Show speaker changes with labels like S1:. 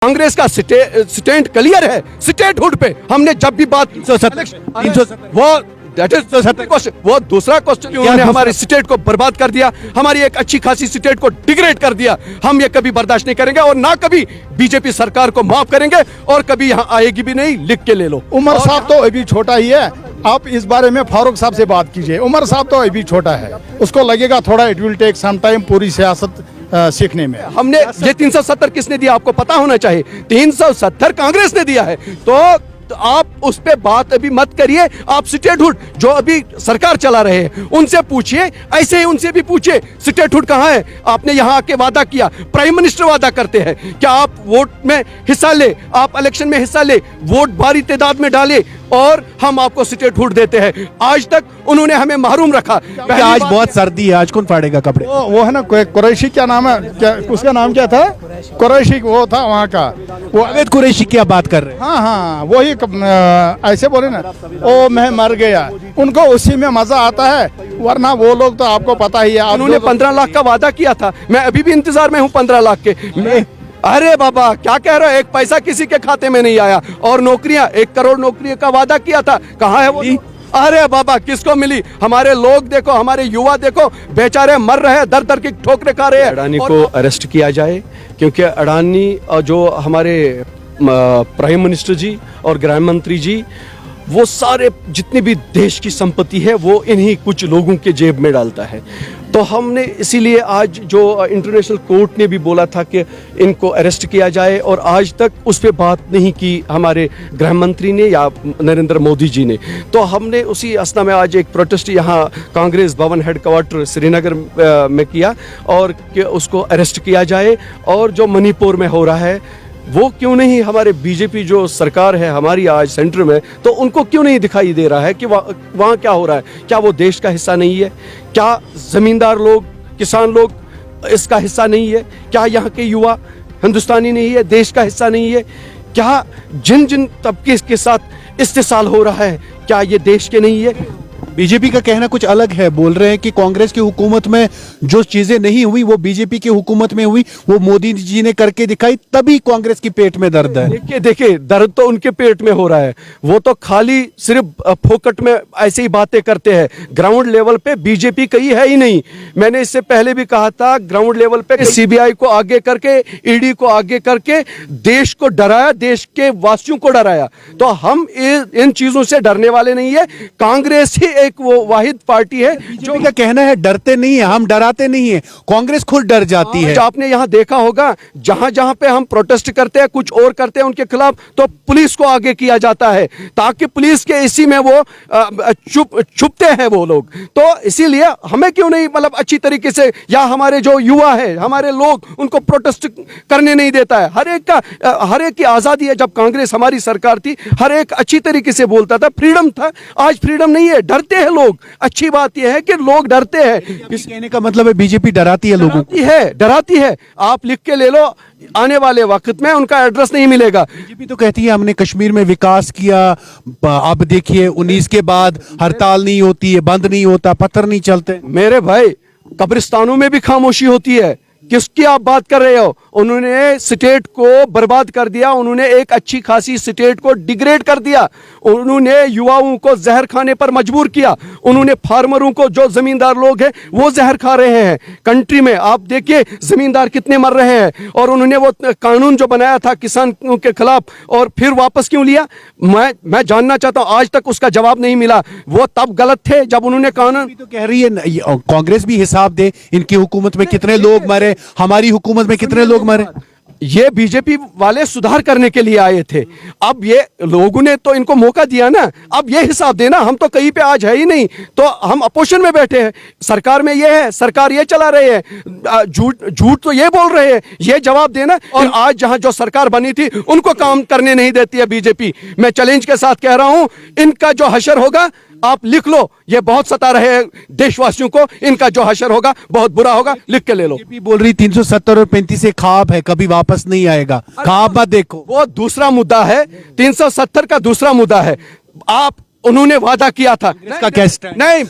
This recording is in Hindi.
S1: कांग्रेस का स्टैंड क्लियर है स्टेटहुड पे। हमने जब भी बात
S2: 370
S1: वो दैट इज क्वेश्चन, वो दूसरा क्वेश्चन, उन्होंने हमारे स्टेट को बर्बाद कर दिया, हमारी एक अच्छी खासी स्टेट को डिग्रेड कर दिया। हम ये कभी बर्दाश्त नहीं करेंगे और ना कभी बीजेपी सरकार को माफ करेंगे और कभी यहाँ आएगी भी नहीं। लिख के ले लो।
S3: उमर साहब तो अभी छोटा ही है, आप इस बारे में फारूक साहब से बात कीजिए। उमर साहब तो अभी छोटा है, उसको लगेगा थोड़ा, it will take some time पूरी सियासत सीखने में।
S1: हमने ये 370 किसने दिया आपको पता होना चाहिए। 370 कांग्रेस ने दिया है। तो आप उस पे बात अभी मत करिए। आप स्टेटहुड जो अभी सरकार चला रहे हैं उनसे पूछिए, ऐसे ही उनसे भी पूछिए स्टेटहुड कहाँ है। आपने यहाँ आके वादा किया, प्राइम मिनिस्टर वादा करते हैं क्या आप वोट में हिस्सा ले, आप इलेक्शन में हिस्सा ले, वोट भारी तादाद में डाले और हम आपको स्टेटहुड देते हैं। आज तक उन्होंने हमें महरूम रखा।
S2: आज बहुत सर्दी है, आज कौन फाड़ेगा कपड़े?
S3: वो है ना कुरैशी, क्या नाम है, क्या उसका नाम क्या था, कुरैशी वो था वहाँ का, वो
S2: जावेद कुरैशी की आप बात कर रहे हैं?
S3: हाँ हाँ वही ऐसे बोले ना, ओ मैं मर गया, उनको उसी में मजा आता है, वरना वो लोग तो आपको पता ही है।
S1: उन्होंने 15 लाख का वादा किया था, मैं अभी भी इंतजार में हूँ 15 लाख के। अरे बाबा क्या कह रहे हो, एक पैसा किसी के खाते में नहीं आया। और नौकरियां, 1 करोड़ नौकरियों का वादा किया था, कहाँ है वो? अरे बाबा किसको मिली? हमारे लोग देखो, हमारे युवा देखो, बेचारे मर रहे हैं, दर दर की ठोकरें खा रहे हैं। अडानी को अरेस्ट किया जाए, क्योंकि अडानी जो हमारे प्राइम मिनिस्टर जी और गृह मंत्री जी, वो सारे जितनी भी देश की संपत्ति है वो इन्हीं कुछ लोगों के जेब में डालता है। तो हमने इसीलिए आज जो इंटरनेशनल कोर्ट ने भी बोला था कि इनको अरेस्ट किया जाए, और आज तक उस पर बात नहीं की हमारे गृह मंत्री ने या नरेंद्र मोदी जी ने। तो हमने उसी असना में आज एक प्रोटेस्ट यहाँ कांग्रेस भवन हेडक्वार्टर श्रीनगर में किया, और कि उसको अरेस्ट किया जाए। और जो मणिपुर में हो रहा है वो क्यों नहीं, हमारे बीजेपी जो सरकार है हमारी आज सेंटर में, तो उनको क्यों नहीं दिखाई दे रहा है कि वहाँ क्या हो रहा है? क्या वो देश का हिस्सा नहीं है? क्या जमींदार लोग, किसान लोग इसका हिस्सा नहीं है? क्या यहाँ के युवा हिंदुस्तानी नहीं है, देश का हिस्सा नहीं है? क्या जिन जिन तबके के साथ इस्तेसाल हो रहा है, क्या ये देश के नहीं है?
S2: बीजेपी का कहना कुछ अलग है, बोल रहे हैं कि कांग्रेस की हुकूमत में जो चीजें नहीं हुई वो बीजेपी की हुकूमत में हुई, वो मोदी जी ने करके दिखाई, तभी कांग्रेस की पेट में दर्द है।
S1: देखिए दर्द तो उनके पेट में हो रहा है, वो तो खाली सिर्फ फोकट में ऐसी ही बातें करते हैं। ग्राउंड लेवल पे बीजेपी कहीं है ही नहीं। मैंने इससे पहले भी कहा था, ग्राउंड लेवल पे सीबीआई को आगे करके, ईडी को आगे करके देश को डराया, देश के वासियों को डराया। तो हम इन चीजों से डरने वाले नहीं है। कांग्रेस ही एक वो वाहिद पार्टी है
S2: जो का कहना है डरते नहीं है, हम डराते नहीं है, कांग्रेस खुद डर जाती है।
S1: आपने यहाँ देखा होगा, जहां जहां पे हम प्रोटेस्ट करते हैं, कुछ और करते हैं उनके खिलाफ, तो पुलिस को आगे किया जाता है, ताकि पुलिस के इसी में वो छुपते हैं वो लोग। तो इसीलिए हमें क्यों नहीं, मतलब अच्छी तरीके से, या हमारे जो युवा है, हमारे लोग, उनको प्रोटेस्ट करने नहीं देता है। हर एक की आजादी है। जब कांग्रेस हमारी सरकार थी, हर एक अच्छी तरीके से बोलता था, फ्रीडम था। आज फ्रीडम नहीं है, डरते हैं लोग। अच्छी बात यह है कि लोग डरते हैं।
S2: इस कहने का मतलब है बीजेपी डराती है लोगों को?
S1: डराती है। आप लिख के ले लो, आने वाले वक्त में उनका एड्रेस नहीं मिलेगा।
S2: बीजेपी तो कहती है हमने कश्मीर में विकास किया, अब देखिए 19 के बाद हड़ताल नहीं होती है, बंद नहीं होता, पत्थर नहीं चलते।
S1: मेरे भाई, कब्रिस्तानों में भी खामोशी होती है। किसकी आप बात कर रहे हो? उन्होंने स्टेट को बर्बाद कर दिया, उन्होंने एक अच्छी खासी स्टेट को डिग्रेड कर दिया, उन्होंने युवाओं को जहर खाने पर मजबूर किया, उन्होंने फार्मरों को, जो जमींदार लोग हैं वो जहर खा रहे हैं कंट्री में। आप देखिए जमींदार कितने मर रहे हैं। और उन्होंने वो कानून जो बनाया था किसानों के खिलाफ, और फिर वापस क्यों लिया? मैं जानना चाहता हूं, आज तक उसका जवाब नहीं मिला। वो तब गलत थे जब उन्होंने कानून।
S2: तो कह रही है कांग्रेस भी हिसाब दे, इनकी हुकूमत में कितने लोग मरे, हमारी हुकूमत में कितने लोग मरे।
S1: ये बीजेपी वाले सुधार करने के लिए आए थे। अब ये लोगों ने तो इनको मौका दिया ना, अब ये हिसाब देना। हम तो कहीं पे आज है ही नहीं, तो हम अपोजिशन में बैठे हैं। सरकार में ये है, सरकार ये चला रहे हैं, झूठ तो ये बोल रहे हैं, ये जवाब देना। और आज जहां जो सरकार बनी थी उनको काम करने नहीं देती है बीजेपी। मैं चैलेंज के साथ कह रहा हूं, इनका जो हशर होगा, आप लिख लो, ये बहुत सता रहे हैं देशवासियों को, इनका जो हशर होगा बहुत बुरा होगा। लिख के ले लो।
S2: बीजेपी बोल रही 370 और 35 से ख्वाब है, कभी वापस नहीं आएगा। ख्वाब मत देखो,
S1: वो दूसरा मुद्दा है। 370 का दूसरा मुद्दा है। उन्होंने वादा किया था,
S2: इसका क्या स्टैंड?
S1: नहीं